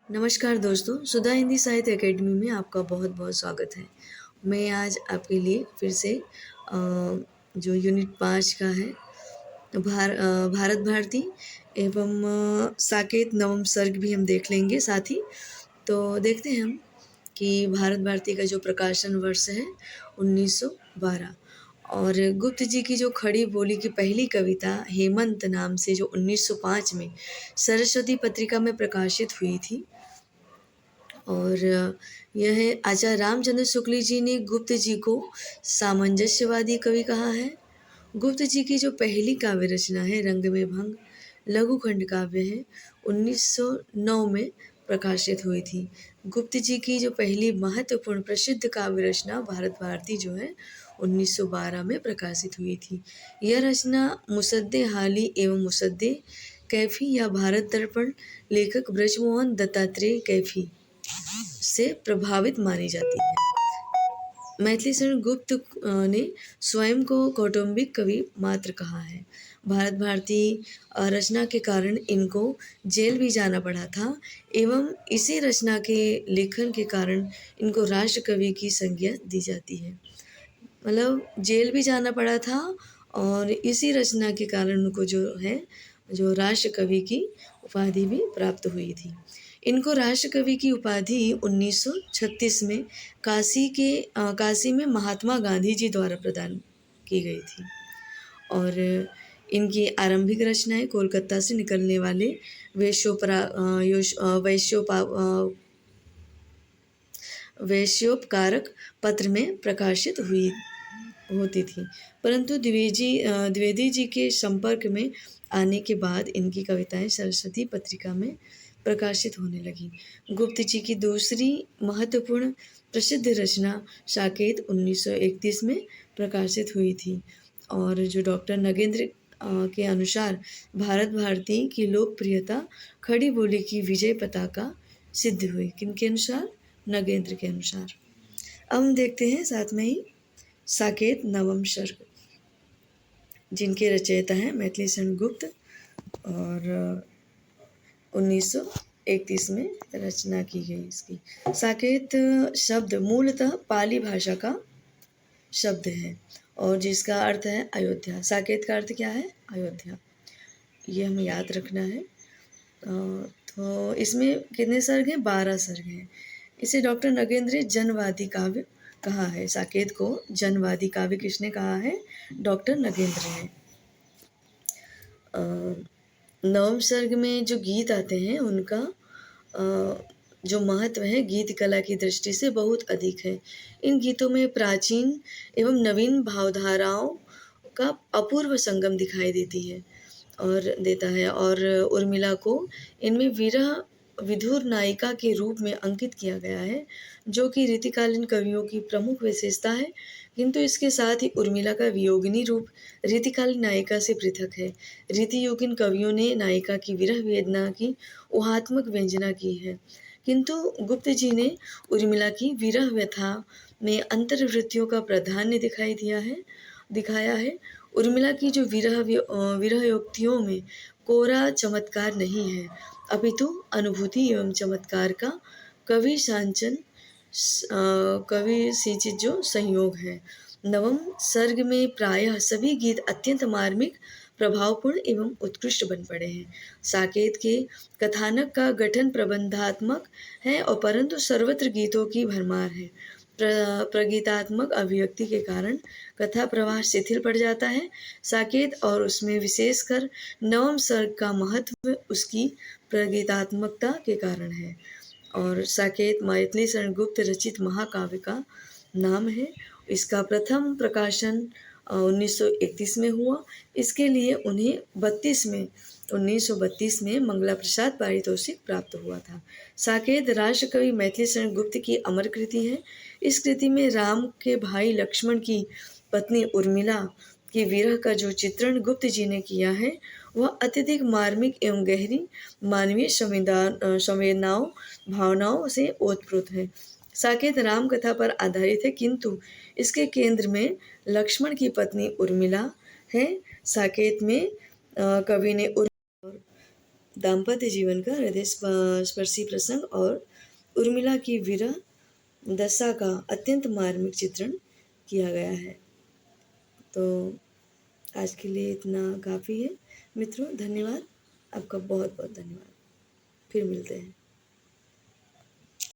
नमस्कार दोस्तों, सुधा हिंदी साहित्य अकेडमी में आपका बहुत बहुत स्वागत है। मैं आज आपके लिए फिर से जो यूनिट 5 का है भारत भारती एवं साकेत नवम सर्ग भी हम देख लेंगे साथ ही। तो देखते हैं हम कि भारत भारती का जो प्रकाशन वर्ष है 1912 और गुप्त जी की जो खड़ी बोली की पहली कविता हेमंत नाम से जो 1905 में सरस्वती पत्रिका में प्रकाशित हुई थी। और यह आचार्य रामचंद्र शुक्ल जी ने गुप्त जी को सामंजस्यवादी कवि कहा है। गुप्त जी की जो पहली काव्य रचना है रंग में भंग लघु खंड काव्य है 1909 में प्रकाशित हुई थी। गुप्त जी की जो पहली महत्वपूर्ण प्रसिद्ध काव्य रचना भारत भारती जो है 1912 में प्रकाशित हुई थी। यह रचना मुसद्दे हाली एवं मुसद्दे कैफी या भारत दर्पण लेखक ब्रजमोहन दत्तात्रेय कैफी से प्रभावित मानी जाती है। मैथिली शरण गुप्त ने स्वयं को कौटुंबिक कवि मात्र कहा है। भारत भारती रचना के कारण इनको जेल भी जाना पड़ा था एवं इसी रचना के लेखन के कारण इनको राष्ट्र कवि की संज्ञा दी जाती है। मतलब जेल भी जाना पड़ा था और इसी रचना के कारण उनको जो राष्ट्र कवि की उपाधि भी प्राप्त हुई थी। इनको राष्ट्र कवि की उपाधि 1936 में काशी में महात्मा गांधी जी द्वारा प्रदान की गई थी। और इनकी आरंभिक रचनाएं कोलकाता से निकलने वाले वैश्योपकारक पत्र में प्रकाशित होती थी, परंतु द्विवेदी जी के संपर्क में आने के बाद इनकी कविताएं सरस्वती पत्रिका में प्रकाशित होने लगी। गुप्त जी की दूसरी महत्वपूर्ण प्रसिद्ध रचना साकेत 1931 में प्रकाशित हुई थी और जो डॉक्टर नगेंद्र के अनुसार भारत भारती की लोकप्रियता खड़ी बोली की विजय पताका सिद्ध हुई। किनके अनुसार? नगेंद्र के अनुसार। अब हम देखते हैं साथ में ही साकेत नवम सर्ग, जिनके रचयिता हैं मैथिली शरण गुप्त और 1931 में रचना की गई इसकी। साकेत शब्द मूलतः पाली भाषा का शब्द है और जिसका अर्थ है अयोध्या। साकेत का अर्थ क्या है? अयोध्या। ये हमें याद रखना है। तो इसमें कितने सर्ग हैं? 12 सर्ग हैं। इसे डॉक्टर नगेंद्र जनवादी काव्य कहा है। साकेत को जनवादी काव्य किसने कहा है? डॉक्टर नगेंद्र ने। नवम सर्ग में जो गीत आते हैं उनका जो महत्व है गीत कला की दृष्टि से बहुत अधिक है। इन गीतों में प्राचीन एवं नवीन भावधाराओं का अपूर्व संगम दिखाई देता है और उर्मिला को इनमें विरह विधुर नायिका के रूप में अंकित किया गया है, जो कि रीतिकालीन कवियों की प्रमुख विशेषता है। किंतु इसके साथ ही उर्मिला का वियोगिनी रूप रीतिकालीन नायिका से पृथक है। रीतियोगिन कवियों ने नायिका की विरह वेदना की ऊहात्मक व्यंजना की है, किंतु गुप्त जी ने उर्मिला की विरह व्यथा में अंतर्वृत्तियों का प्राधान्य दिखाया है। उर्मिला की जो विरहयोक्तियों में कोरा चमत्कार नहीं है, अपितु अनुभूति एवं चमत्कार का कवि सिंचित जो संयोग है। नवम सर्ग में प्रायः सभी गीत अत्यंत मार्मिक, प्रभावपूर्ण एवं उत्कृष्ट बन पड़े हैं। साकेत के कथानक का गठन प्रबंधात्मक है और परंतु सर्वत्र गीतों की भरमार है। प्रगीतात्मक अभिव्यक्ति के कारण कथा प्रवाह शिथिल पड़ जाता है। साकेत और उसमें विशेषकर नवम सर्ग का महत्व उसकी प्रगीतात्मकता के कारण है। और साकेत मैथिली शरण गुप्त रचित महाकाव्य का नाम है। इसका प्रथम प्रकाशन 1931 में हुआ। इसके लिए उन्हें 1932 में मंगला प्रसाद पारितोषिक प्राप्त हुआ था। साकेत राष्ट्र कवि मैथिली शरण गुप्त की अमर कृति है। इस कृति में राम के भाई लक्ष्मण की पत्नी उर्मिला के विरह का जो चित्रण गुप्त जी ने किया है वह अत्यधिक मार्मिक एवं गहरी मानवीय संवेदनाओं भावनाओं से ओतप्रोत है। साकेत राम कथा पर आधारित है, किंतु इसके केंद्र में लक्ष्मण की पत्नी उर्मिला है। साकेत में कवि ने दाम्पत्य जीवन का हृदय स्पर्शी प्रसंग और उर्मिला की विरह दशा का अत्यंत मार्मिक चित्रण किया गया है। तो आज के लिए इतना काफ़ी है मित्रों। धन्यवाद, आपका बहुत बहुत धन्यवाद। फिर मिलते हैं।